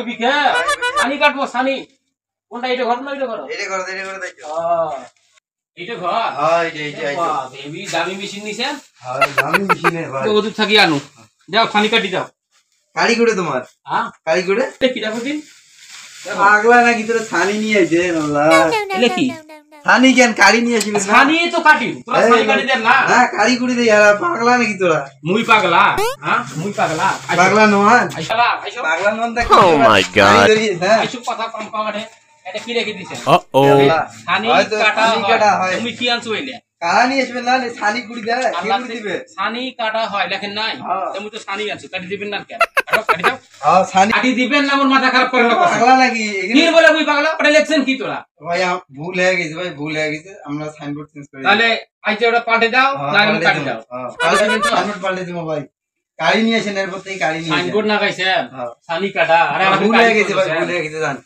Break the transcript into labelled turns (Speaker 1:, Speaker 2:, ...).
Speaker 1: ওই বিকে সানি কাটবো সানি কোনটা এটা ঘর না এটা ঘর
Speaker 2: দেখো
Speaker 1: এটা ঘর
Speaker 2: হ্যাঁ এইটা
Speaker 1: বাহ বেবি দামি মেশিন নিছে
Speaker 2: হ্যাঁ দামি মেশিনে ভাই
Speaker 1: তো ওদের থাকি আনো যাও সানি কাটি দাও
Speaker 2: কারি করে তোমার
Speaker 1: হ্যাঁ
Speaker 2: কারি করে
Speaker 1: এটা কি রাখো দিন
Speaker 2: পাগলা নাকি তোরা ছানি নিয়ে আইছে আল্লাহ
Speaker 1: এটা কি
Speaker 2: ছানি কেন কারি নিয়ে আসিস না
Speaker 1: সানি তো কাটি তোরা সানি কাটি দেন না
Speaker 2: না কারি করে দে यार পাগলা নাকি তোরা
Speaker 1: মুই পাগলা হ্যাঁ মুই পাগলা
Speaker 2: পাগলা নয়
Speaker 1: আইসালা আইসো
Speaker 2: পাগলা নন তা
Speaker 3: Oh my God.
Speaker 1: আইসো কথা কম কম আরে এটা কি রেখে দিছেন
Speaker 3: Uh-oh.
Speaker 1: সানি
Speaker 2: হয়তো
Speaker 1: কাটা
Speaker 2: ছানি কাটা হয়।
Speaker 1: তুমি কি আনছো এলে
Speaker 2: কারা নিয়ে আসবে না ছানি কুড়ি দেয় কে
Speaker 1: আল্লাহ
Speaker 2: কুড়ি দিবে
Speaker 1: সানি কাটা হয় লেখেন নাই
Speaker 2: হ্যাঁ।
Speaker 1: তুমি তো সানি আনছো কাটি দিবেন না কেন কাটি দাও
Speaker 2: হ্যাঁ ছানি
Speaker 1: কাটি দিবেন না মোর মাথা খারাপ করে না
Speaker 2: পাগলা নাকি
Speaker 1: কি বলে মুই পাগলা ওটা লেখছেন কি তোরা
Speaker 2: ভাই ভুল হয়ে গেছে ভাই ভুল হয়ে গেছে আমরা সাইনবোর্ড চেঞ্জ করে
Speaker 1: তাহলে আইতে ওটা পাল্টে দাও না আমি কাটি দাও
Speaker 2: সাইনবোর্ড পাল্টে দিব ভাই গাড়ি নিয়ে আসেন এরপর থেকে গাড়ি নিয়ে
Speaker 1: সাইনবোর্ড না গাইছে
Speaker 2: হ্যাঁ।
Speaker 1: সানি কাটা আরে
Speaker 2: ভুল হয়ে গেছে ভাই ভুল হয়ে গেছে জান